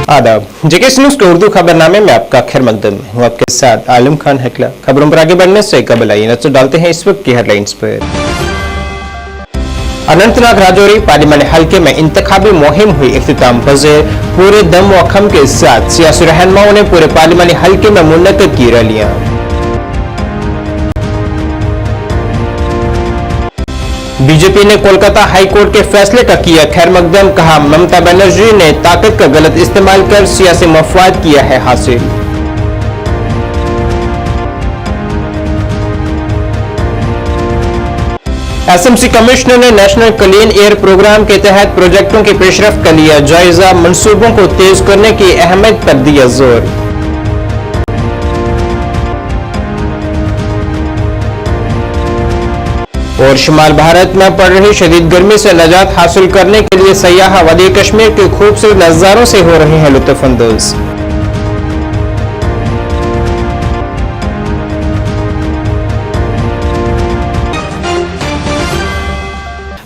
आदाब, जेके न्यूज़ के उर्दू खबरनामे में आपका खैर मकदम हूँ। आपके साथ आलम खान हकला। खबरों पर आगे बढ़ने से कबल आइए नजर डालते हैं इस वक्त की हेडलाइंस पर। अनंतनाग राजौरी पार्लियामानी हल्के में इंतखाबी मुहिम हुई इख्तिताम पज़ीर। पूरे दम व खम के साथ सियासी रहनुमाओं ने पूरे पार्लियामानी हल्के में मुनक्किद की रैलियां। बीजेपी ने कोलकाता हाई कोर्ट के फैसले का किया खैर मकदम। कहा, ममता बनर्जी ने ताकत का गलत इस्तेमाल कर सियासी मफाद किया है हासिल। एसएमसी कमिश्नर ने नेशनल क्लीन एयर प्रोग्राम के तहत प्रोजेक्टों की पेशरफ्त का लिया जायजा। मंसूबों को तेज करने की अहमियत पर दिया जोर। और शुमाल भारत में पड़ रही शदीद गर्मी से निजात हासिल करने के लिए सयाह वादी कश्मीर के खूबसूरत नजारों से हो रहे हैं लुत्फअंदोज।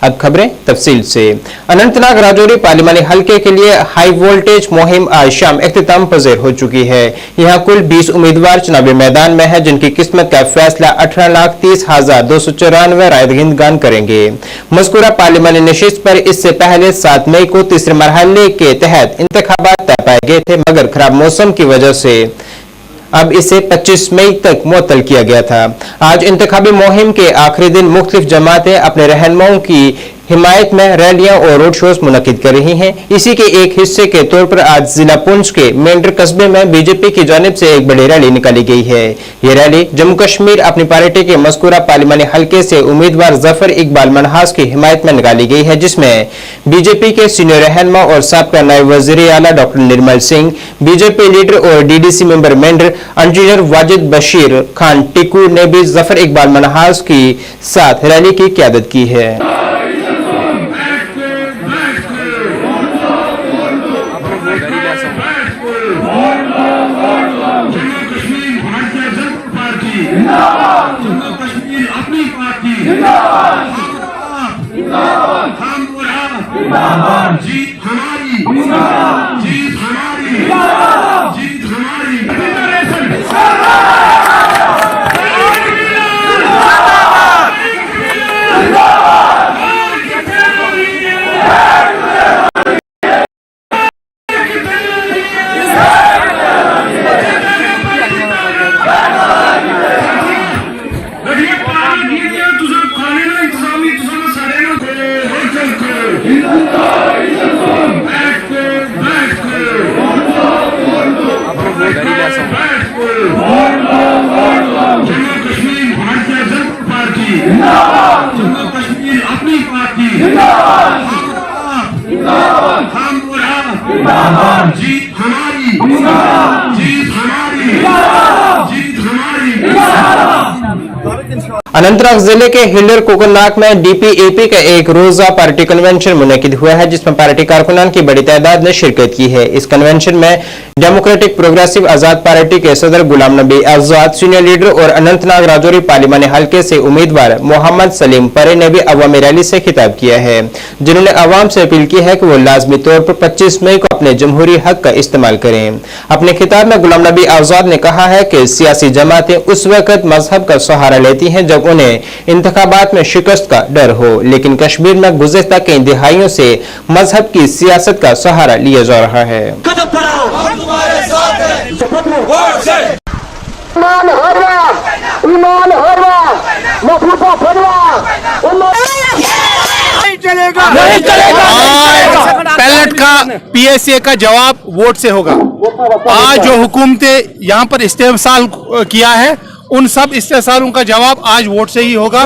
अब खबरें तफसील से। अनंतनाग राजौरी पार्लियामानी हल्के के लिए हाई वोल्टेज मुहिम आज शाम इख्तिताम पज़ीर हो चुकी है। यहां कुल 20 उम्मीदवार चुनावी मैदान में है, जिनकी किस्मत का फैसला 18,30,294 रायदहिंदगान करेंगे। मज़कूरा पार्लियामानी नशिस्त पर इससे पहले 7 मई को तीसरे मरहले के तहत इंतखाबात तय पाए गए थे, मगर खराब मौसम की वजह से अब इसे 25 मई तक मुअत्तल किया गया था। आज इंतखाबी मुहिम के आखिरी दिन मुख्तलिफ जमातें अपने रहनुमाओं की हिमायत में रैलियां और रोड शोज मुनक्किद कर रही हैं। इसी के एक हिस्से के तौर पर आज जिला पुंछ के मेंढर कस्बे में बीजेपी की जानिब से एक बड़ी रैली निकाली गई है। ये रैली जम्मू कश्मीर अपनी पार्टी के मज़कूरा पार्लियामानी हल्के से उम्मीदवार जफर इकबाल मनहास की हिमायत में निकाली गई है, जिसमें बीजेपी के सीनियर रहनुमा और साबका नायब वज़ीर आला doctor Nirmal Singh, BJP leader और DDC member Mendhar engineer Wajid Bashir Khan Tikoo ने भी जफर इकबाल मनहास की साथ रैली की क़यादत की है। जीत हमारी, जीत हमारी, जीत हमारी। जीत हमारी, जीत हमारी, जीत हमारी। अनंतनाग जिले के हिल्लर कोकरनाग में डीपीएपी का एक रोजा पार्टी कन्वेंशन मुनक्किद हुआ है, जिसमें पार्टी कारकुनान की बड़ी तादाद ने शिरकत की है। इस कन्वेंशन में डेमोक्रेटिक प्रोग्रेसिव आजाद पार्टी के सदर गुलाम नबी आजाद, सीनियर लीडर और अनंतनाग राजौरी पार्लियामानी हल्के से उम्मीदवार मोहम्मद सलीम परे ने भी अवामी रैली से खिताब किया है, जिन्होंने अवाम से अपील की है कि वो लाजमी तौर पर 25 मई को अपने जमहूरी हक का इस्तेमाल करें। अपने खिताब में गुलाम नबी आजाद ने कहा है कि सियासी जमातें उस वक्त मजहब का सहारा लेती हैं जब उन्हें इंतखाबात में शिकस्त का डर हो, लेकिन कश्मीर में गुज़िश्ता कई दिहाइयों से मजहब की सियासत का सहारा लिया जा रहा है। नहीं चलेगा। पैलेट का पीएसए का जवाब वोट से होगा। आज जो हुकूमतें यहाँ पर इस्तेमाल किया है, उन सब इस्तेसालों का जवाब आज वोट से ही होगा।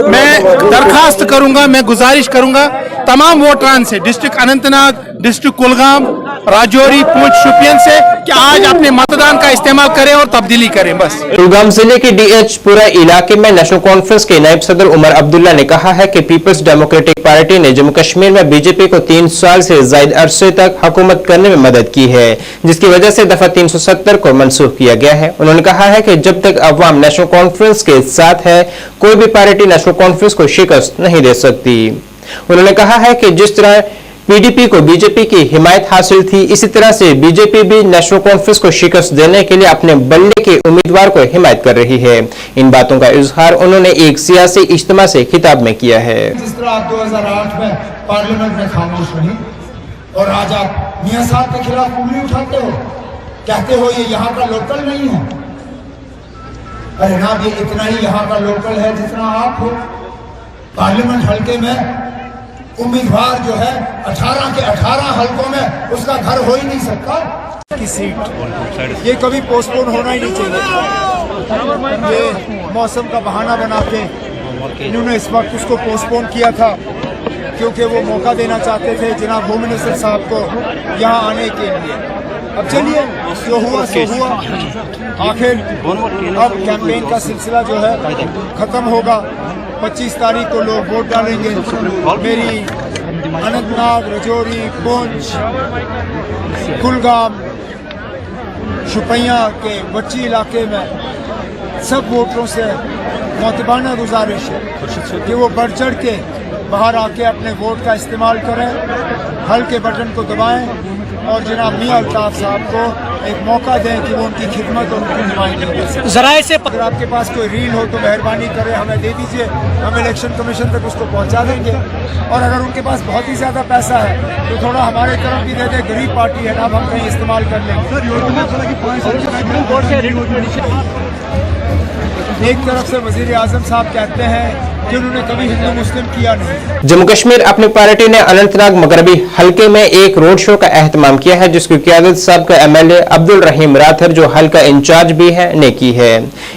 मैं दरखास्त करूंगा, मैं गुजारिश करूंगा तमाम वोटरान से, डिस्ट्रिक्ट अनंतनाग, डिस्ट्रिक्ट कुलगाम, राजौरी, पुंछ, शोपियान से, कि आज अपने मतदान का इस्तेमाल करें और तब्दीली करें। बस कुलगाम जिले के डीएचपुरा इलाके में नेशनल कॉन्फ्रेंस के नायब सदर उमर अब्दुल्ला ने कहा है कि पीपल्स डेमोक्रेटिक पार्टी ने जम्मू कश्मीर में बीजेपी को 3 साल से ज्यादा अरसे तक हुकूमत करने में मदद की है, जिसकी वजह से दफा 370 को मनसूख किया गया है। उन्होंने कहा है कि जब तक अवाम नेशनल कॉन्फ्रेंस के साथ है, कोई भी पार्टी नेशनल कॉन्फ्रेंस को शिकस्त नहीं दे सकती। उन्होंने कहा है कि जिस तरह पीडीपी को बीजेपी की हिमायत हासिल थी, इसी तरह से बीजेपी भी नेशनल कॉन्फ्रेंस को शिकस्त देने के लिए अपने बल्ले के उम्मीदवार को हिमायत कर रही है। इन बातों का इजहार उन्होंने एक सियासी इज्तिमा से खिताब में किया है। जिस तरह आप 2008 में पार्लियामेंट में खामोश रही और आज आप मियां साहब के खिलाफ उंगली उठाते हो, कहते हो ये यहाँ का लोकल नहीं है। अरे ना, ये इतना ही यहाँ का लोकल है जितना आप हो। पार्लियामेंट हल्के में उम्मीदवार जो है 18 के 18 हल्कों में उसका घर हो ही नहीं सकता की सीट। ये कभी पोस्टपोन होना ही नहीं चाहिए। ये मौसम का बहाना बना के इन्होंने इस वक्त उसको पोस्टपोन किया था क्योंकि वो मौका देना चाहते थे जनाब होम मिनिस्टर साहब को यहाँ आने के लिए। अब चलिए, जो हुआ सो हुआ। आखिर अब कैंपेन का सिलसिला जो है खत्म होगा। 25 तारीख को लोग वोट डालेंगे। मेरी अनंतनाग, रजौरी, पुंछ, कुलगाम, शुपैया के बच्ची इलाके में सब वोटरों से मोतबाना गुजारिश है कि वो बढ़ चढ़ के बाहर आके अपने वोट का इस्तेमाल करें, हल्के बटन को दबाएं और जनाब मियां अल्ताफ साहब को एक मौका दें कि वो उनकी खिदमत और उनकी नुमाइंदगी कर सकें। ज़राए से अगर आपके पास कोई रील हो तो मेहरबानी करें हमें दे दीजिए, हम इलेक्शन कमीशन तक उसको पहुंचा देंगे। और अगर उनके पास बहुत ही ज़्यादा पैसा है तो थोड़ा हमारे तरफ भी दे दे, गरीब पार्टी है ना, अब हम कहीं इस्तेमाल कर लेंगे। एक तरफ से वजीर आजम साहब कहते हैं कि उन्होंने कभी हिंदू मुस्लिम किया नहीं। जम्मू कश्मीर अपनी पार्टी ने अनंतनाग मगरबी हल्के में एक रोड शो का एहतमाम किया है, जिसकी क़यादत सबका एमएलए अब्दुल रहीम राथर, जो हल्का इंचार्ज भी है, ने की है।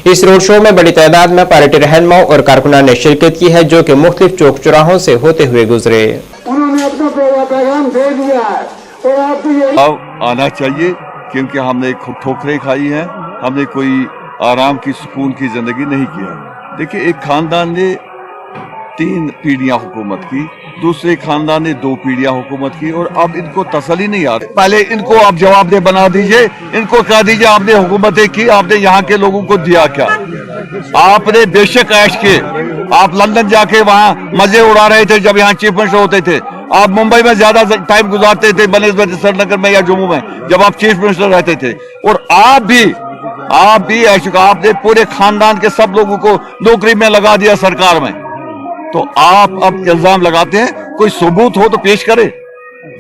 इस रोड शो में बड़ी तादाद में पार्टी रहनुमाओं और कारकुनान ने शिरकत की है, जो कि मुख्तलिफ चौक चौराहों से होते हुए गुजरे। उन्होंने अपना पैगाम दे दिया है और आपको अब आना चाहिए क्योंकि हमने ठोकरें खाई हैं, हमने कोई आराम की सुकून की जिंदगी नहीं किया। देखिए, एक खानदान ने 3 पीढ़ियां हुकूमत की, दूसरे खानदान ने 2 पीढ़ियां हुकूमत की और अब इनको तसल्ली नहीं आ रही। पहले इनको आप जवाबदेह बना दीजिए, इनको कह दीजिए आपने हुकूमतें की, आपने यहाँ के लोगों को दिया क्या? आपने बेशक ऐश के, आप लंदन जाके वहाँ मजे उड़ा रहे थे जब यहाँ चीफ मिनिस्टर होते थे। आप मुंबई में ज्यादा टाइम गुजारते थे बनिस्बत श्रीनगर में या जम्मू में जब आप चीफ मिनिस्टर रहते थे। और आप भी ऐश, आपने पूरे खानदान के सब लोगों को नौकरी में लगा दिया सरकार में। तो आप अब इल्जाम लगाते हैं, कोई सबूत हो तो पेश करे।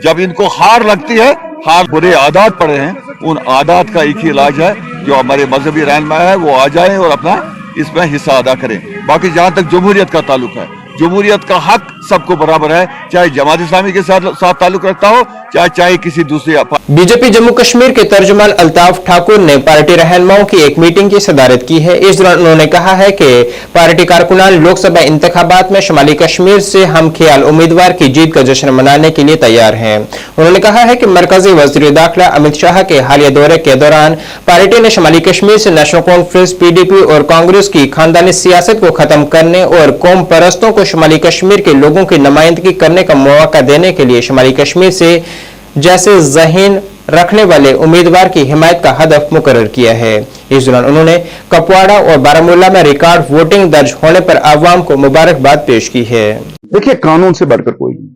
जब इनको हार लगती है, हार बुरे आदत पड़े हैं, उन आदत का एक ही इलाज है, जो हमारे मजहबी रहनुमा है वो आ जाएं और अपना इसमें हिस्सा अदा करें। बाकी जहां तक जमहूरियत का ताल्लुक है, जमहूरियत का हक सबको बराबर है, चाहे जमात इस्लामी के साथ ताल्लुक रखता हो, चाहे किसी दूसरे। बीजेपी जम्मू कश्मीर के तर्जुमान अल्ताफ ठाकुर ने पार्टी रहनुमाओं की एक मीटिंग की सदारत की है। इस दौरान उन्होंने कहा है कि पार्टी कारकुनान लोकसभा इंतखाबात में शुमाली कश्मीर से हम ख्याल उम्मीदवार की जीत का जश्न मनाने के लिए तैयार हैं। उन्होंने कहा है कि मरकजी वजीर दाखिला अमित शाह के हालिया दौरे के दौरान पार्टी ने शुमाली कश्मीर से नेशनल कॉन्फ्रेंस, पीडीपी और कांग्रेस की खानदानी सियासत को खत्म करने और कौम परस्तों को शुमाली कश्मीर के लोगों की नुमाइंदगी करने का मौका देने के लिए शुमाली कश्मीर से जैसे ज़हीन रखने वाले उम्मीदवार की हिमायत का हदफ मुकर्रर किया है। इस दौरान उन्होंने कपवाड़ा और बारामूला में रिकॉर्ड वोटिंग दर्ज होने पर आवाम को मुबारकबाद पेश की है। देखिए, कानून से बढ़कर कोई नहीं,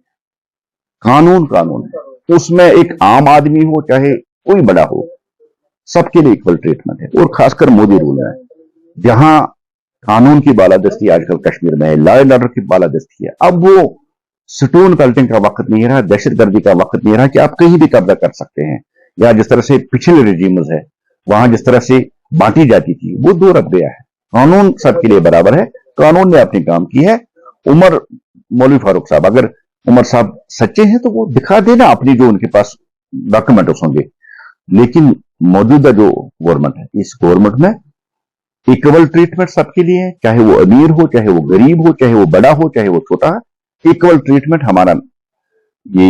कानून है। उसमें एक आम आदमी हो चाहे कोई बड़ा हो, सबके लिए इक्वल ट्रीटमेंट है। और खासकर मोदी रूल है, जहां कानून की बालादस्ती आजकल कश्मीर में है, लॉ एंड ऑर्डर की बालादस्ती है। अब वो स्टोन कल्टिंग का वक्त नहीं रहा, दहशतगर्दी का वक्त नहीं रहा कि आप कहीं भी कब्जा कर सकते हैं, या जिस तरह से पिछले रेजिम्स है वहां जिस तरह से बांटी जाती थी, वो दूर रख गया है। कानून सबके लिए बराबर है, कानून ने अपनी काम की है। मौलवी फारूक साहब, अगर उमर साहब सच्चे हैं तो वो दिखा देना अपनी जो उनके पास डॉक्यूमेंट्स होंगे। लेकिन मौजूदा जो गवर्नमेंट है, इस गवर्नमेंट में इक्वल ट्रीटमेंट सबके लिए है, चाहे वो अमीर हो, चाहे वो गरीब हो, चाहे वो बड़ा हो, चाहे वो छोटा है। इक्वल ट्रीटमेंट हमारा ये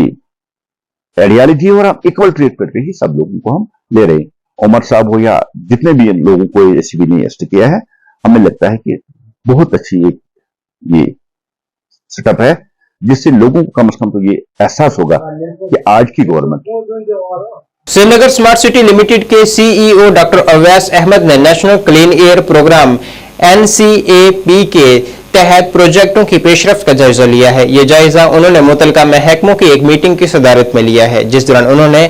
आइडियोलॉजी है और हम इक्वल ट्रीटमेंट पे ही सब लोगों को हम ले रहे हैं। उमर साहब हो या जितने भी लोगों को एसीबी ने अरेस्ट किया है, हमें लगता है कि बहुत अच्छी एक ये सेटअप है, जिससे लोगों को कम से कम तो ये एहसास होगा कि आज की government. Srinagar smart city limited के सीईओ डॉक्टर अवैस अहमद ने national clean air programme NCAP के तहत प्रोजेक्टों की पेशरफ्त का जायजा लिया है। ये जायजा उन्होंने मुतलका महकमों की एक मीटिंग की सदारत में लिया है, जिस दौरान उन्होंने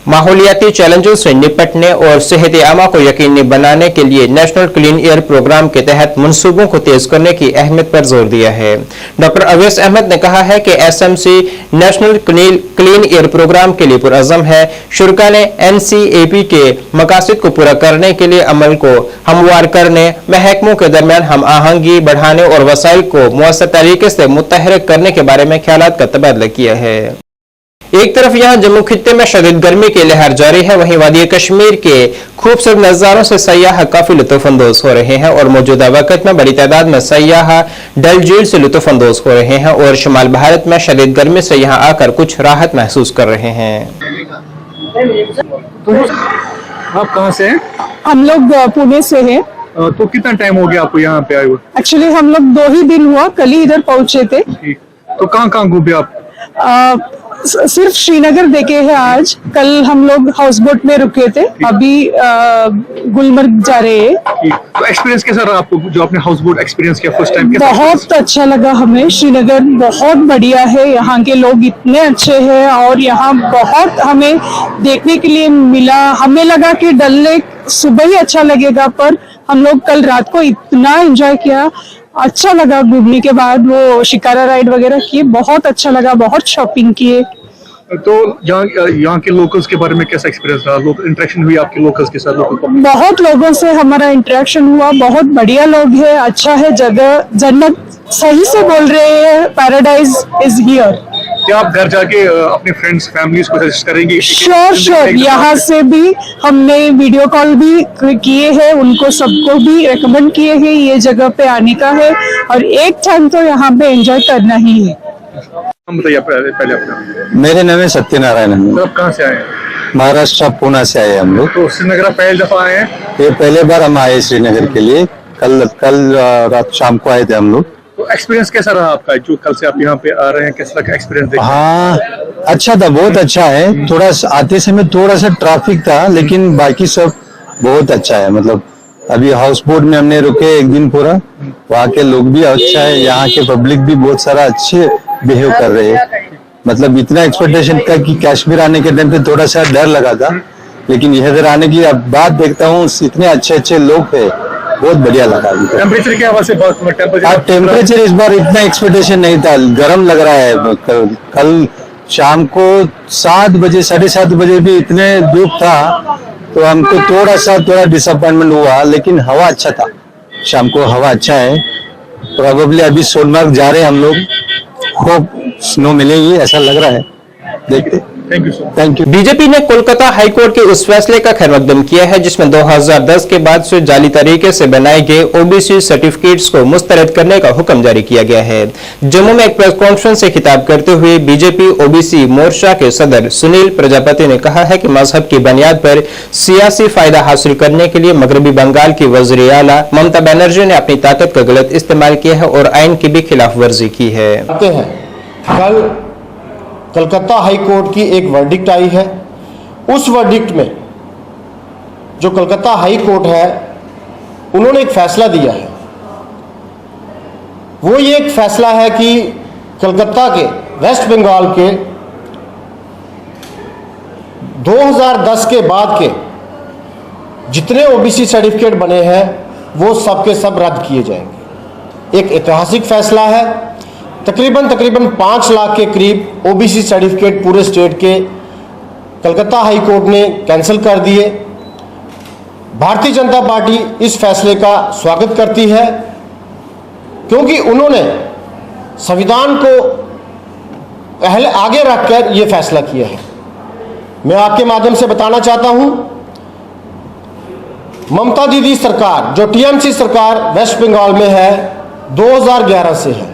माहौलियाती चैलेंजों से निपटने और सेहत आमा को यकीनी बनाने के लिए नेशनल क्लीन एयर प्रोग्राम के तहत मंसूबों को तेज करने की अहमियत पर जोर दिया है। डॉक्टर अवैस अहमद ने कहा है कि SMC national clean air programme के लिए पुरअज़म है। शुरा ने एनसीएपी के मकासद को पूरा करने के लिए अमल को हमवार करने, महकमों के दरमियान हम आहंगी बढ़ाने और वसाइल को मुअस्सर तरीके से मुतहरिक करने के बारे में ख्यालात का तबादला किया है। एक तरफ यहाँ जम्मू खित्ते में शदीद गर्मी की लहर जारी है, वहीं वादी कश्मीर के खूबसूरत नज़ारों से सयाह काफी लुत्फानंदोज हो रहे हैं और मौजूदा वक्त में बड़ी तादाद में सयाह डल झील से लुत्फानंदोज हो रहे हैं और शुमाल भारत में शदीद गर्मी से यहाँ आकर कुछ राहत महसूस कर रहे हैं। आप कहाँ से हैं? हम लोग पुणे से हैं। तो कितना टाइम हो गया आपको यहाँ पे आए हुए? एक्चुअली हम लोग 2 ही दिन हुआ, कल ही इधर पहुंचे थे। तो कहाँ घूमे आप? सिर्फ श्रीनगर देखे हैं आज। कल हम लोग हाउस बोट में रुके थे, अभी गुलमर्ग जा रहे हैं। तो एक्सपीरियंस कैसा रहा आपको, जो आपने हाउस बोट एक्सपीरियंस किया फर्स्ट टाइम? बहुत अच्छा लगा हमें। श्रीनगर बहुत बढ़िया है, यहाँ के लोग इतने अच्छे हैं और यहाँ बहुत हमें देखने के लिए मिला। हमें लगा कि डल लेक सुबह ही अच्छा लगेगा, पर हम लोग कल रात को इतना एंजॉय किया, अच्छा लगा। घूमने के बाद वो शिकारा राइड वगैरह किए, बहुत अच्छा लगा, बहुत शॉपिंग किए। तो यहाँ के लोकल्स के बारे में कैसा एक्सपीरियंस रहा? इंटरेक्शन हुई आपके लोकल्स के साथ? बहुत लोगों से हमारा इंटरेक्शन हुआ, बहुत बढ़िया लोग हैं, अच्छा है जगह, जन्नत सही से बोल रहे हैं, पैराडाइज इज हियर। क्या आप घर जाके अपने फ्रेंड्स फैमिलीज को सजेस्ट करेंगे? श्योर यहाँ से भी हमने वीडियो कॉल भी किए हैं, उनको सबको भी रेकमेंड किए हैं ये जगह पे आने का है और एक टाइम तो यहाँ पे एंजॉय करना ही है। हम बताइए पहले अपना। मेरे नाम है सत्यनारायण। आप कहाँ से आए हैं? महाराष्ट्र पुणे से आए हम लोग। तो श्रीनगर पहली दफा आए हैं? ये पहले बार हम आए श्रीनगर के लिए। कल रात शाम को आए थे हम लोग। तो एक्सपीरियंस कैसा रहा आपका, जो कल से आप यहाँ पे आ रहे हैं? कैसा लगा एक्सपीरियंस? हाँ अच्छा था, बहुत अच्छा है। थोड़ा आते समय थोड़ा सा ट्रैफिक था, लेकिन बाकी सब बहुत अच्छा है। मतलब अभी हाउस बोट में हमने रुके एक दिन पूरा, वहाँ के लोग भी अच्छा है, यहाँ के पब्लिक भी बहुत सारा अच्छे बिहेव कर रहे हैं। मतलब इतना एक्सपेक्टेशन का कि कश्मीर आने के टाइम पे थोड़ा सा डर लगा था, लेकिन इधर आने की बात देखता हूँ, इतने अच्छे लोग है, बहुत बढ़िया लगा। टेम्परेचर के हवाले से बात, टेम्परेचर इस बार इतना एक्सपेक्टेशन नहीं था, गर्म लग रहा है। कल शाम को 7 बजे 7:30 बजे भी इतने धूप था, तो हमको थोड़ा डिसअपॉइंटमेंट हुआ, लेकिन हवा अच्छा था। शाम को हवा अच्छा है। प्रोबेबली अभी सोनमर्ग जा रहे हैं हम लोग, होप स्नो मिलेगी ऐसा लग रहा है, देखते। Thank you. बीजेपी ने कोलकाता हाईकोर्ट के उस फैसले का खैरमकदम किया है जिसमें 2010 के बाद से जाली तरीके से बनाए गए ओबीसी सर्टिफिकेट्स को मुस्तरद करने का हुक्म जारी किया गया है। जम्मू में एक प्रेस कॉन्फ्रेंस से खिताब करते हुए बीजेपी ओबीसी मोर्चा के सदर सुनील प्रजापति ने कहा है कि मजहब की बुनियाद पर सियासी फायदा हासिल करने के लिए मगरबी बंगाल की वज़ीर आला ममता बनर्जी ने अपनी ताकत का गलत इस्तेमाल किया है और आइन की भी खिलाफ वर्जी की है। कल कलकत्ता हाई कोर्ट की एक वर्डिक्ट आई है। उस वर्डिक्ट में जो कलकत्ता हाई कोर्ट है, उन्होंने एक फैसला दिया है। वो ये एक फैसला है कि कलकत्ता के वेस्ट बंगाल के 2010 के बाद के जितने ओबीसी सर्टिफिकेट बने हैं वो सब के सब रद्द किए जाएंगे। एक ऐतिहासिक फैसला है। तकरीबन 5 लाख के करीब ओबीसी सर्टिफिकेट पूरे स्टेट के कलकत्ता हाई कोर्ट ने कैंसिल कर दिए। भारतीय जनता पार्टी इस फैसले का स्वागत करती है, क्योंकि उन्होंने संविधान को पहले आगे रखकर यह फैसला किया है। मैं आपके माध्यम से बताना चाहता हूं, ममता दीदी सरकार जो टीएमसी सरकार वेस्ट बंगाल में है 2011 से है,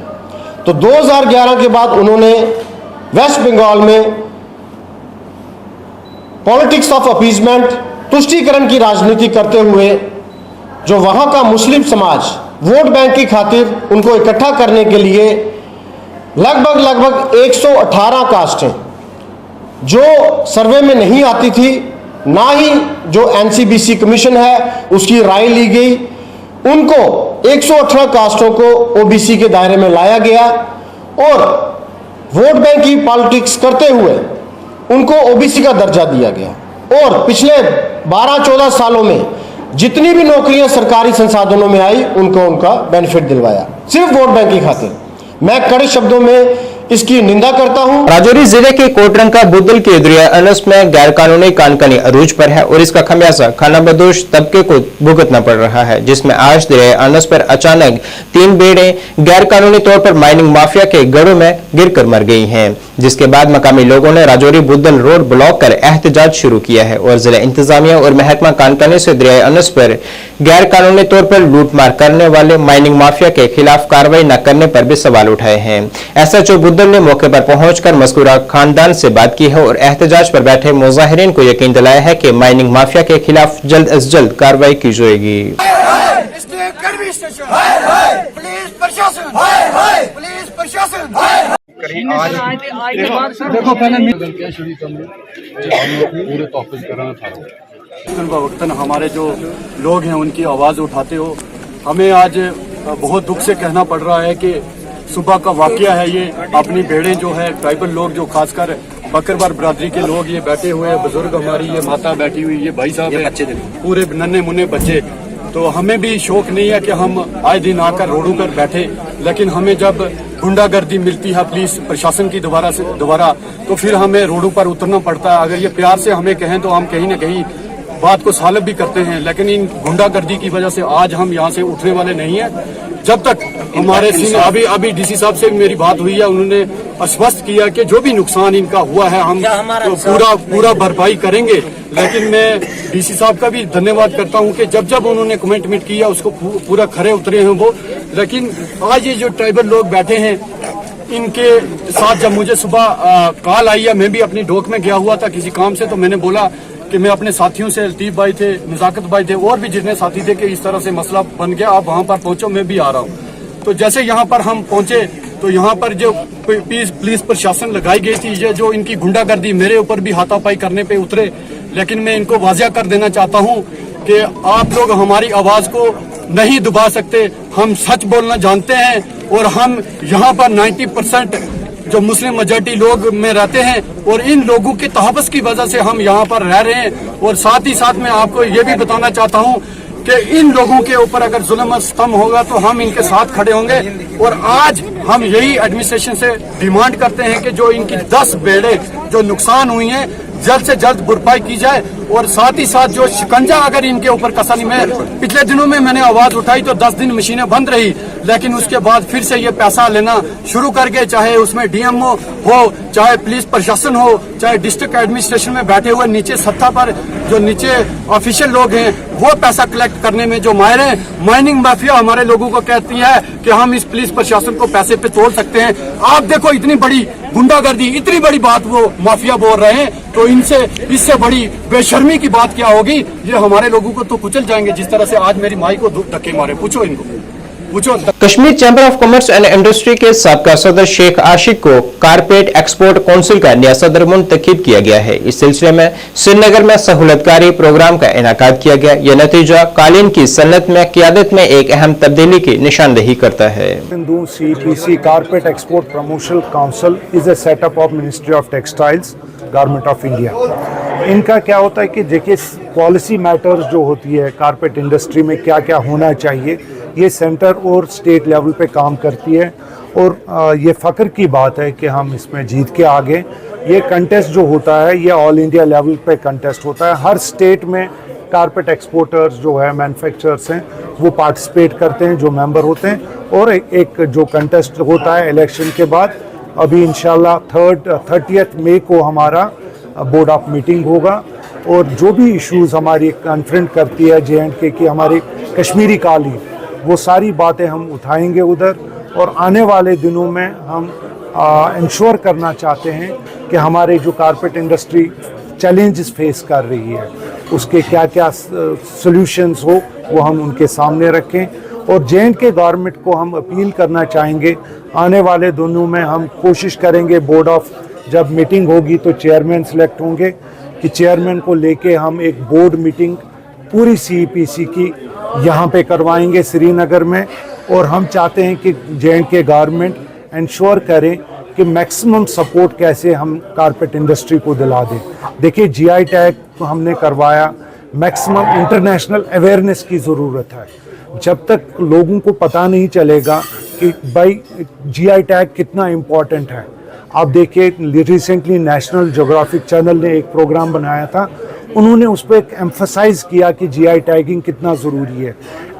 तो 2011 के बाद उन्होंने वेस्ट बंगाल में पॉलिटिक्स ऑफ अपीजमेंट, तुष्टीकरण की राजनीति करते हुए जो वहां का मुस्लिम समाज वोट बैंक की खातिर उनको इकट्ठा करने के लिए लगभग 118 कास्ट हैं जो सर्वे में नहीं आती थी, ना ही जो एनसीबीसी कमीशन है उसकी राय ली गई, उनको 118 कास्टों को ओबीसी के दायरे में लाया गया और वोट बैंक की पॉलिटिक्स करते हुए उनको ओबीसी का दर्जा दिया गया। और पिछले 12-14 सालों में जितनी भी नौकरियां सरकारी संसाधनों में आई उनको उनका बेनिफिट दिलवाया, सिर्फ वोट बैंक की खातिर। मैं कड़े शब्दों में इसकी निंदा करता हूं। राजौरी जिले के कोटरंका बुद्धल के दरिया अनस में गैर कानूनी कानकनी अरूज पर है और इसका खमियाजा खानाबदोश तबके को भुगतना पड़ रहा है, जिसमें आज दरिया अनस पर अचानक 3 भेड़ें गैर कानूनी तौर पर माइनिंग माफिया के गढ़ों में गिरकर मर गई हैं, जिसके बाद मकामी लोगों ने राजौरी बुद्धल रोड ब्लॉक कर एहतजाज शुरू किया है और जिला इंतजामिया और महकमा कानकनी से दरिया अनस पर गैर कानूनी तौर पर लूटमार करने वाले माइनिंग माफिया के खिलाफ कार्रवाई न करने पर भी सवाल उठाए हैं। एसएचओ बुद्धल ने मौके पर पहुंचकर मज़कूरा खानदान से बात की है और एहतजाज पर बैठे मुजाहिरीन को यकीन दिलाया है कि माइनिंग माफिया के खिलाफ जल्द अज जल्द कार्रवाई की जाएगी। देखो पहले पूरे तोहफे कराना था वक्तन हमारे जो लोग हैं उनकी आवाज उठाते हो। हमें आज बहुत दुख से कहना पड़ रहा है कि सुबह का वाकया है ये। अपनी भेड़ें जो है ट्राइबल लोग जो खासकर बकरवाल बरादरी के लोग ये बैठे हुए हैं, बुजुर्ग हमारी ये माता बैठी हुई, ये भाई साहब है, पूरे नन्हे मुन्ने बच्चे। तो हमें भी शौक नहीं है कि हम आए दिन आकर रोडों पर बैठे, लेकिन हमें जब गुंडागर्दी मिलती है पुलिस प्रशासन की दोबारा तो फिर हमें रोडों पर उतरना पड़ता है। अगर ये प्यार से हमें कहें तो हम कहीं न कहीं बात को सालब भी करते हैं, लेकिन इन गुंडागर्दी की वजह से आज हम यहाँ से उठने वाले नहीं हैं। जब तक हमारे अभी डीसी साहब से मेरी बात हुई है, उन्होंने आश्वस्त किया कि जो भी नुकसान इनका हुआ है हम तो पूरा भरपाई करेंगे। लेकिन मैं डीसी साहब का भी धन्यवाद करता हूं कि जब उन्होंने कमिटमेंट किया उसको पूरा खरे उतरे हैं वो। लेकिन आज ये जो ट्राइबल लोग बैठे हैं इनके साथ जब मुझे सुबह कॉल आई है, मैं भी अपनी डोक में गया हुआ था किसी काम से, तो मैंने बोला कि मैं अपने साथियों से, लतीफ भाई थे, नजाकत भाई थे और भी जितने साथी थे कि इस तरह से मसला बन गया, आप वहां पर पहुंचो, मैं भी आ रहा हूं। तो जैसे यहाँ पर हम पहुंचे तो यहाँ पर जो पुलिस प्रशासन लगाई गई थी, ये जो इनकी गुंडागर्दी मेरे ऊपर भी हाथापाई करने पे उतरे। लेकिन मैं इनको वाजिया कर देना चाहता हूँ कि आप लोग हमारी आवाज को नहीं दबा सकते। हम सच बोलना जानते हैं और हम यहाँ पर 90% जो मुस्लिम मेजॉरिटी लोग में रहते हैं और इन लोगों के तहफ़्फ़ुज़ की वजह से हम यहाँ पर रह रहे हैं। और साथ ही साथ मैं आपको ये भी बताना चाहता हूँ कि इन लोगों के ऊपर अगर जुल्म सितम होगा तो हम इनके साथ खड़े होंगे। और आज हम यही एडमिनिस्ट्रेशन से डिमांड करते हैं कि जो इनकी 10 भेड़ें जो नुकसान हुई हैं जल्द से जल्द भरपाई की जाए। और साथ ही साथ जो शिकंजा अगर इनके ऊपर कसा नहीं, मैं पिछले दिनों में मैंने आवाज उठाई तो 10 दिन मशीनें बंद रही, लेकिन उसके बाद फिर से ये पैसा लेना शुरू कर गए, चाहे उसमें डीएमओ हो, चाहे पुलिस प्रशासन हो, चाहे डिस्ट्रिक्ट एडमिनिस्ट्रेशन में बैठे हुए नीचे सत्ता पर जो नीचे ऑफिशियल लोग हैं वो पैसा कलेक्ट करने में जो माहिर हैं। माइनिंग माफिया हमारे लोगों को कहती है कि हम इस पुलिस प्रशासन को पैसे पे तोड़ सकते हैं। आप देखो इतनी बड़ी गुंडागर्दी, इतनी बड़ी बात वो माफिया बोल रहे हैं, तो इससे बड़ी बेशर्मी की बात क्या होगी। ये हमारे लोगों को तो कुचल जाएंगे जिस तरह से आज मेरी माई को धक्के मारे। पूछो इनको, पूछो। Kashmir chamber of commerce and industry के साबका सदर शेख आशिक को कारपेट एक्सपोर्ट काउंसिल का नया सदर मुंतखब किया गया है। इस सिलसिले में श्रीनगर में सहूलतकारी प्रोग्राम का इनेकाद किया गया। यह नतीजा कालीन की सन्नत में क़यादत में एक अहम तब्दीली की निशानदेही करता है। CPC Carpet Export Promotional Council is a setup of Ministry of Textiles, Government of India. इनका क्या होता है कि देखिए पॉलिसी मैटर्स जो होती है कारपेट इंडस्ट्री में क्या क्या होना चाहिए, ये सेंटर और स्टेट लेवल पे काम करती है। और ये फ़ख्र की बात है कि हम इसमें जीत के आगे। ये कंटेस्ट जो होता है ये ऑल इंडिया लेवल पे कंटेस्ट होता है। हर स्टेट में कारपेट एक्सपोर्टर्स जो है, मैन्युफैक्चरर्स हैं, वो पार्टिसिपेट करते हैं, जो मेंबर होते हैं। और एक जो कंटेस्ट होता है इलेक्शन के बाद, अभी इंशाल्लाह 30 मई को हमारा बोर्ड ऑफ मीटिंग होगा। और जो भी इश्यूज़ हमारी कन्फ्रंट करती है JNK की हमारी कश्मीरी काली, वो सारी बातें हम उठाएंगे उधर। और आने वाले दिनों में हम इंश्योर करना चाहते हैं कि हमारे जो कारपेट इंडस्ट्री चैलेंजेस फेस कर रही है उसके क्या क्या सॉल्यूशंस हो वो हम उनके सामने रखें। और JNK गवर्नमेंट को हम अपील करना चाहेंगे, आने वाले दिनों में हम कोशिश करेंगे, बोर्ड ऑफ जब मीटिंग होगी तो चेयरमैन सेलेक्ट होंगे, कि चेयरमैन को लेके हम एक बोर्ड मीटिंग पूरी CPC की यहाँ पे करवाएंगे श्रीनगर में, और हम चाहते हैं कि J&K गवर्नमेंट इंश्योर करें कि मैक्सिमम सपोर्ट कैसे हम कारपेट इंडस्ट्री को दिला दें। देखिए GI टैग तो हमने करवाया, मैक्सिमम इंटरनेशनल अवेयरनेस की ज़रूरत है। जब तक लोगों को पता नहीं चलेगा कि भाई GI टैग कितना इम्पोर्टेंट है। आप देखिए रिसेंटली नेशनल ज्योग्राफिक चैनल ने एक प्रोग्राम बनाया था, उन्होंने उस पर एम्फसाइज किया कि GI टैगिंग कितना ज़रूरी है।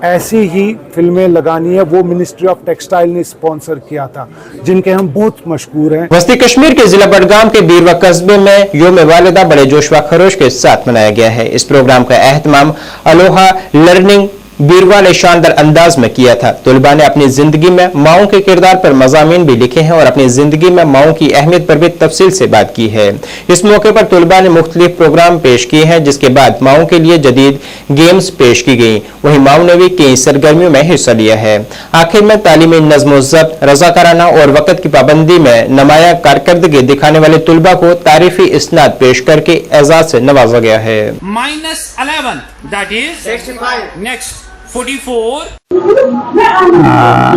ऐसी ही फिल्में लगानी है, वो मिनिस्ट्री ऑफ टेक्सटाइल ने स्पॉन्सर किया था, जिनके हम बहुत मशहूर हैं। वस्ती कश्मीर के जिला बडगाम के बीरवा कस्बे में योम वालिदा बड़े जोश व खरोश के साथ मनाया गया है। इस प्रोग्राम का एहतमाम अलोहा लर्निंग बीरवा ने शानदार अंदाज में किया था। तलबा ने अपनी जिंदगी में माओं के किरदार पर मज़ामीन भी लिखे हैं और अपनी जिंदगी में माओं की अहमियत पर भी तफसील से बात की है। इस मौके पर तलबा ने मुख्तलिफ प्रोग्राम पेश किए हैं, जिसके बाद माओं के लिए जदीद गेम्स पेश की गई। वहीं माओं ने भी कई सरगर्मियों में हिस्सा लिया है। आखिर में तालीमी नज़्म व ज़ब्त, रज़ाकाराना और वक़्त की पाबंदी में नुमाया कारकर्दगी दिखाने वाले तलबा को तारीफी इसनाद पेश करके एजाज से नवाजा गया है। -11 that is 65 next 44।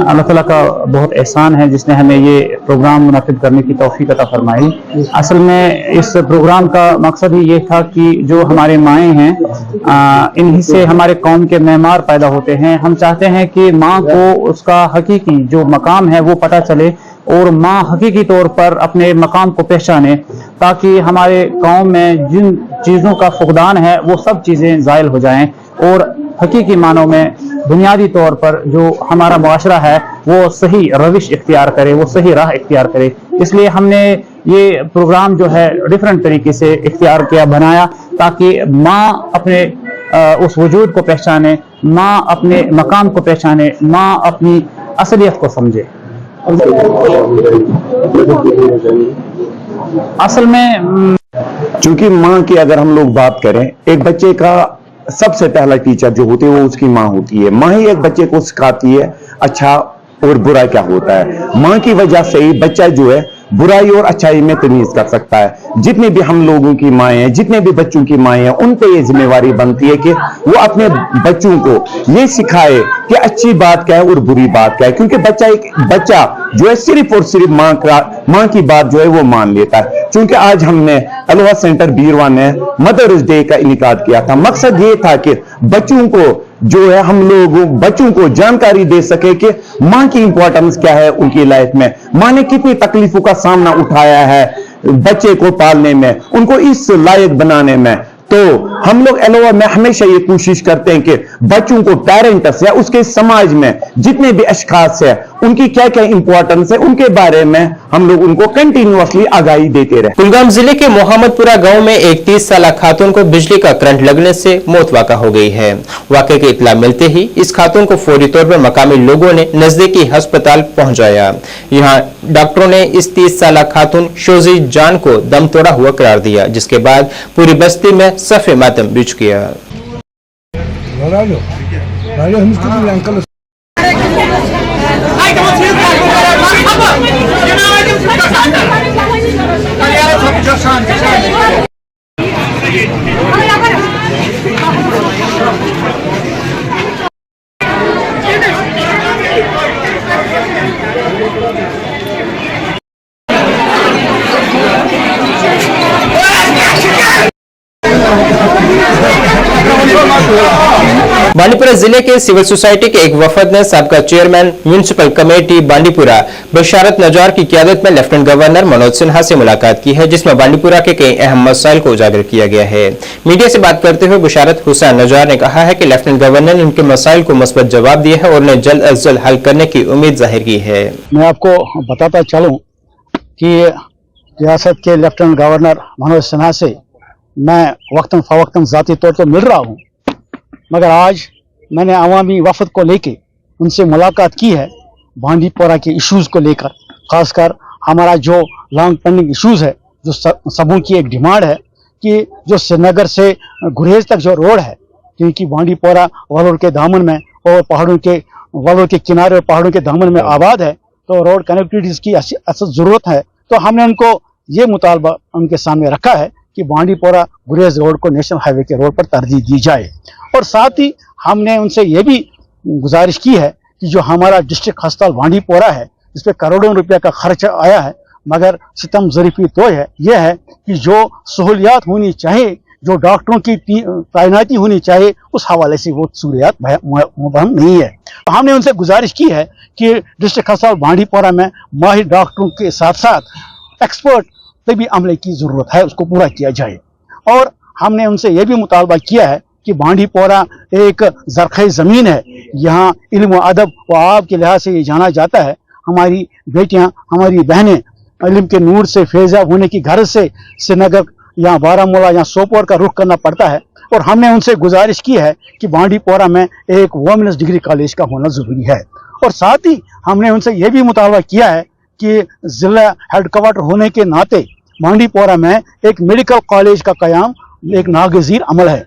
अल्लाह ताला का बहुत एहसान है जिसने हमें ये प्रोग्राम मुनक़िद करने की तौफ़ीक़ अता फरमाई। असल में इस प्रोग्राम का मकसद ही ये था कि जो हमारे माएँ हैं, इन्हीं से हमारे कौम के मेमार पैदा होते हैं। हम चाहते हैं कि माँ को उसका हकीकी जो मकाम है वो पता चले और माँ हकीकी तौर पर अपने मकाम को पहचाने, ताकि हमारे कौम में जिन चीज़ों का फुक़दान है वो सब चीज़ें ज़ायल हो जाएँ और हकीकी मानों में बुनियादी तौर पर जो हमारा मुआशरा है वो सही रविश इख्तियार करे, वो सही राह इख्तियार करे। इसलिए हमने ये प्रोग्राम जो है डिफरेंट तरीके से इख्तियार किया, बनाया, ताकि माँ अपने उस वजूद को पहचाने, माँ अपने मकाम को पहचाने, माँ अपनी असलियत को समझे। असल में चूंकि माँ की अगर हम लोग बात करें, एक बच्चे का सबसे पहला टीचर जो होती है वो उसकी माँ होती है। माँ ही एक बच्चे को सिखाती है अच्छा और बुरा क्या होता है। माँ की वजह से ही बच्चा जो है बुराई और अच्छाई में तमीज कर सकता है। जितने भी हम लोगों की माएँ हैं, जितने भी बच्चों की माएँ हैं, उन पे ये जिम्मेवारी बनती है कि वो अपने बच्चों को ये सिखाए कि अच्छी बात क्या है और बुरी बात क्या है। क्योंकि बच्चा जो है सिर्फ और सिर्फ माँ की बात जो है वो मान लेता है। क्योंकि आज हमने अलोहा सेंटर बीरवा ने मदर्स डे का इनिकाद किया था। मकसद ये था कि बच्चों को जो है हम लोग बच्चों को जानकारी दे सके कि माँ की इंपॉर्टेंस क्या है उनकी लाइफ में, माँ ने कितनी तकलीफों का सामना उठाया है बच्चे को पालने में, उनको इस लायक बनाने में। तो हम लोग अलोहा में हमेशा ये कोशिश करते हैं कि बच्चों को पेरेंट्स या उसके समाज में जितने भी अशखास है उनकी क्या क्या इंपॉर्टेंस है उनके बारे में हम लोग उनको कंटिन्यूअसली आगाही देते रहे। कुलगाम जिले के मोहम्मदपुरा गांव में एक 30 साल खातून को बिजली का करंट लगने से मौत वाक़ा हो गई है। वाक़े की इत्तला मिलते ही इस खातून को फौरी तौर पर मकामी लोगों ने नजदीकी अस्पताल पहुंचाया। यहां डॉक्टरों ने इस 30 साल खातून शोजी जान को दम तोड़ा हुआ करार दिया, जिसके बाद पूरी बस्ती में सफ़े मातम बिछ गया। बांडीपुरा जिले के सिविल सोसाइटी के एक वफद ने सबका चेयरमैन म्यूनिसिपल कमेटी बांडीपुरा बशारत नजार की क़यादत में लेफ्टिनेंट गवर्नर मनोज सिन्हा से मुलाकात की है, जिसमें बांडीपुरा के कई अहम मसाइल को उजागर किया गया है। मीडिया से बात करते हुए बशारत हुसैन नजार ने कहा है कि लेफ्टिनेंट गवर्नर ने उनके मसाइल को मुस्बत जवाब दिया है और उन्हें जल्द अज जल्द हल करने की उम्मीद जाहिर की है। मैं आपको बताता चलूँ कि रियासत के लेफ्टिनेंट गवर्नर मनोज सिन्हा से मैं वक्तन फ़वक्तन ज़ाती तौर पर मिल रहा हूँ, मगर आज मैंने अवामी वफद को लेके उनसे मुलाकात की है बांडीपोरा के इश्यूज़ को लेकर। ख़ासकर हमारा जो लॉन्ग पेंडिंग इश्यूज़ है, जो सबों की एक डिमांड है कि जो श्रीनगर से गुरेज तक जो रोड है, क्योंकि बांडीपोरा वलोर के दामन में और वलोर के किनारे और पहाड़ों के दामन में आबाद है, तो रोड कनेक्टिविटीज़ की असल ज़रूरत है। तो हमने उनको ये मुतालबा उनके सामने रखा है कि बांडीपोरा गुरेज रोड को नेशनल हाईवे के रोड पर तरजीह दी जाए। और साथ ही हमने उनसे ये भी गुजारिश की है कि जो हमारा डिस्ट्रिक्ट अस्पताल बांडीपोरा है, इस पर करोड़ों रुपए का खर्च आया है, मगर सितम ज़रीफ़ी तो है यह है कि जो सहूलियात होनी चाहिए, जो डॉक्टरों की तैनाती होनी चाहिए, उस हवाले से वो सहूलियात मुबहम नहीं है। हमने उनसे गुजारिश की है कि डिस्ट्रिक्ट अस्पताल बांडीपोरा में माहिर डॉक्टरों के साथ साथ एक्सपर्ट तबी अमले की ज़रूरत है, उसको पूरा किया जाए। और हमने उनसे यह भी मुतालबा किया है कि बांडीपोरा एक ज़रख़ी ज़मीन है, यहाँ इल्म व अदब व आब के लिहाज से ये जाना जाता है। हमारी बेटियाँ, हमारी बहनें इल्म के नूर से फैज़ाब होने की गर्ज से श्रीनगर या बारामूला या सोपोर का रुख करना पड़ता है। और हमने उनसे गुजारिश की है कि बांडीपोरा में एक वुमेन्स डिग्री कॉलेज का होना ज़रूरी है। और साथ ही हमने उनसे यह भी मुतालबा किया है कि ज़िला हेडक्वार्टर होने के नाते बांडीपोरा में एक मेडिकल कॉलेज का क़याम एक नागज़ीर अमल है।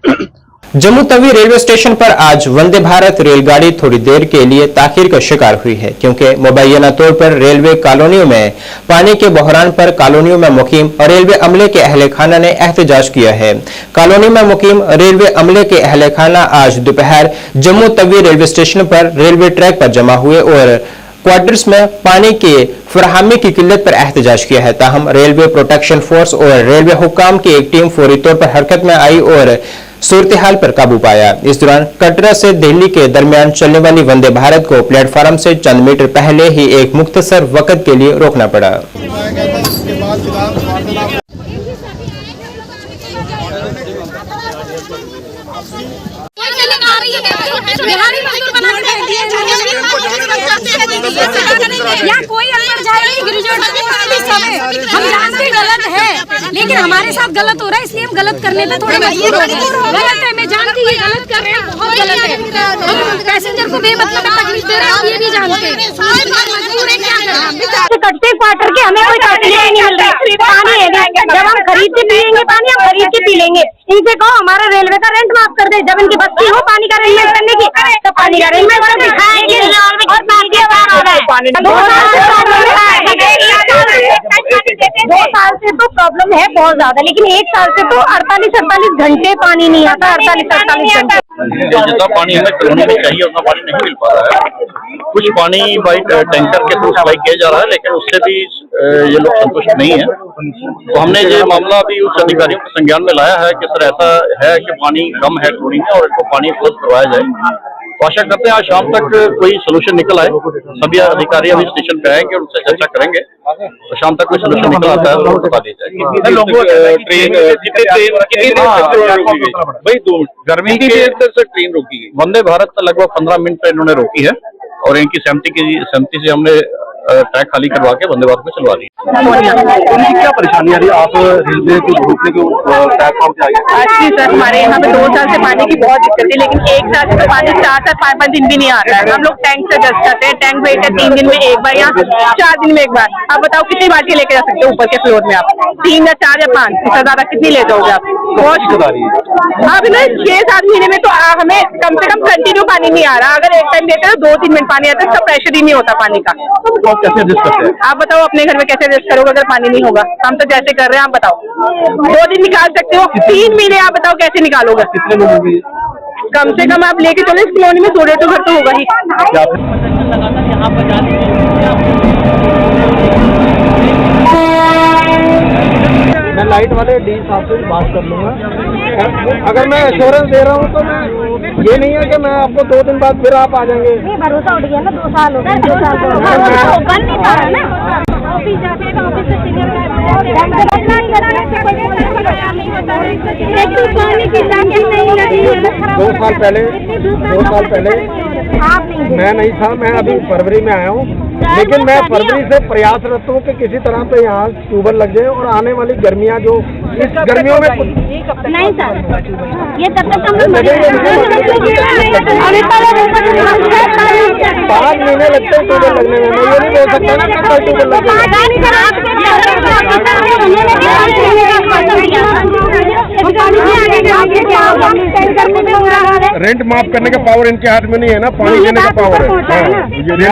जम्मू तवी रेलवे स्टेशन पर आज वंदे भारत रेलगाड़ी थोड़ी देर के लिए ताखीर का शिकार हुई है, क्योंकि मुबैना तौर पर रेलवे कॉलोनियों में पानी के बहरान पर कॉलोनियों में मुकीम और रेलवे अमले के अहले खाना ने एहतजाज किया है। कॉलोनी में मुकीम रेलवे अमले के अहले खाना आज दोपहर जम्मू तवी रेलवे स्टेशन पर रेलवे ट्रैक पर जमा हुए और क्वार्टर्स में पानी के फराहमी की किल्लत पर एहतजाज किया है। ताहम रेलवे प्रोटेक्शन फोर्स और रेलवे हुक्काम की एक टीम फौरी तौर पर हरकत में आई और सूरत हाल पर काबू पाया। इस दौरान कटरा से दिल्ली के दरमियान चलने वाली वंदे भारत को प्लेटफार्म से चंद मीटर पहले ही एक मुख्तसर वक्त के लिए रोकना पड़ा। या कोई अंदर जाएगी हम जानते गलत है, लेकिन हमारे साथ गलत हो रहा है, इसलिए हम गलत करने पे थोड़ा मजबूर हो गए। गलत है, मैं जानती हूँ गलत कर रहे हैं, बहुत गलत है। हम पैसेंजर को बेमतलब तकलीफ दे रहे हैं, ये भी जानते हैं। मजबूर है, क्या करें? कट्टे क्वार्टर के हमें कोई तकलीफ नहीं मिल रही। पानी है, जब हम खरीद के पियेंगे पानी, हम खरीद के पी लेंगे। इनसे कहो हमारा रेलवे का रेंट माफ कर दे। जब इनकी बस्ती हो पानी का रेंट करने की, तो पानी का रेंट दिखाएंगे और पानी के बाद हो रहा है। 2 साल से तो प्रॉब्लम है बहुत ज्यादा, लेकिन 1 साल से तो 48 घंटे पानी नहीं आता। 48 घंटे जितना पानी हमें कॉलोनी में चाहिए उतना पानी नहीं मिल पा रहा है। कुछ पानी बाई टैंकर के थ्रू सप्लाई किया जा रहा है, लेकिन उससे भी ये लोग संतुष्ट नहीं है। तो हमने ये मामला अभी उच्च अधिकारियों के संज्ञान में लाया है कि सर ऐसा है कि पानी कम है कॉलोनी में और इसको पानी उपलब्ध करवाया जाए। तो आशा करते हैं आज शाम तक कोई सोल्यूशन निकल आए। सभी अधिकारी अभी स्टेशन पे आएंगे और उनसे चर्चा करेंगे, तो शाम तक कोई सोल्यूशन निकल आता है तो बता दी जाएगी। भाई 2 गर्मी की देर से ट्रेन रोकी गई। वंदे भारत लगभग 15 मिनट पर इन्होंने रोकी है और इनकी सहमति से हमने ट्रैक खाली करवा के वंदे भारत को चलवा दी। क्या परेशानी आ रही है? आप रेलवे को रोकने को प्लेटफॉर्म पे आए? जी सर, हमारे यहाँ पे 2 साल से पानी की बहुत दिक्कत है, लेकिन 1 साल से तो पानी 4-5 दिन भी नहीं आता है। हम लोग टैंक से एडजस्ट करते हैं। टैंक भेजते हैं 3 दिन में एक बार या 4 दिन में एक बार। आप बताओ कितनी बाल्टी लेके जा सकते हो ऊपर के फ्लोर में? आप 3 या 4 या 5, इससे ज्यादा कितनी ले जाओगे आप? बहुत अब ना 6-7 महीने में तो हमें कम से कम कंटिन्यू पानी नहीं आ रहा। अगर एक टाइम देते हैं तो 2-3 मिनट पानी आता है, इसका प्रेशर ही नहीं होता पानी का। तो आप कैसे एडजस्ट करते हैं? आप बताओ अपने घर में कैसे एडजस्ट करोगे अगर पानी नहीं होगा? हम तो जैसे कर रहे हैं, आप बताओ। 2 दिन निकाल सकते हो, 3 महीने आप बताओ कैसे निकालोगे? कितने लोग होंगे? कम से कम आप लेके चलो, इस कॉलोनी में 100 तो घर तो होगा ही। मैं लाइट वाले डी साहब से बात कर लूंगा। अगर मैं एश्योरेंस दे रहा हूँ तो मैं ये नहीं है कि मैं आपको 2 दिन बाद फिर आप आ जाएंगे। भरोसा उठ गया ना, 2 साल हो गए। 2 साल बन नहीं पा रहा ना। ऑफिस जाते हैं, ऑफिस से सीनियर पानी की टंकी नहीं लगी है। 2 साल पहले मैं नहीं था, मैं अभी फरवरी में आया हूँ, लेकिन मैं फरवरी से प्रयासरत हूँ कि किसी तरह पे यहाँ ट्यूबवेल लग जाए और आने वाली गर्मियाँ जो इस गर्मियों में नहीं सर, ये तब तक हम 5 महीने लगते हैं ट्यूबवेल लगने में। मैं ये नहीं बोल सकता ना कि कल ट्यूबवेल रेंट माफ करने का पावर इनके हाथ में नहीं है ना, पानी देने का पावर है।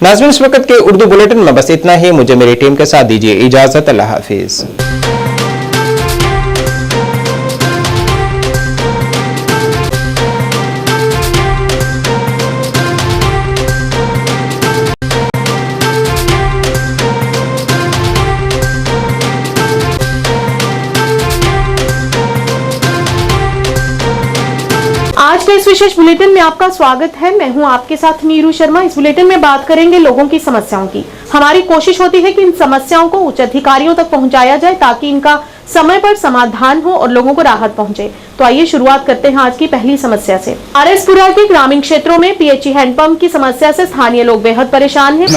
नाज़रीन, इस वक्त के उर्दू बुलेटिन में बस इतना ही। मुझे मेरी टीम के साथ दीजिए इजाजत। अल्लाह हाफिज। इस विशेष बुलेटिन में आपका स्वागत है। मैं हूं आपके साथ नीरू शर्मा। इस बुलेटिन में बात करेंगे लोगों की समस्याओं की। हमारी कोशिश होती है कि इन समस्याओं को उच्च अधिकारियों तक पहुंचाया जाए ताकि इनका समय पर समाधान हो और लोगों को राहत पहुंचे। तो आइए शुरुआत करते हैं आज की पहली समस्या से। आरएसपुरा के ग्रामीण क्षेत्रों में पीएचई हैंडपंप की समस्या से स्थानीय लोग बेहद परेशान हैं।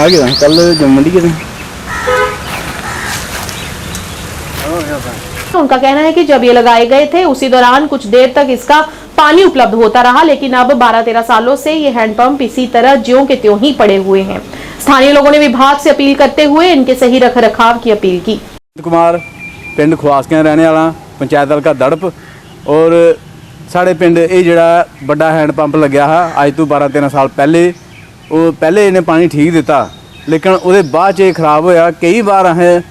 उनका कहना है कि जब ये लगाए गए थे उसी दौरान कुछ देर तक इसका पानी उपलब्ध होता रहा, लेकिन अब 12-13 सालों से ये हैंडपंप इसी तरह ज्यों के त्यों ही पड़े हुए हैं। स्थानीय लोगों ने विभाग से अपील करते हुए इनके सही रख रखाव की अपील की। कुमार पिंड खुआसकियां रहने वाला, पंचायत हल्का दड़प और साढ़े पिंड ये जिहड़ा बड़ा हैंडपंप लग्या है अज तो 12-13 साल पहले इन्हें पानी ठीक दिता, लेकिन उसके बाद खराब होया। कई बार असें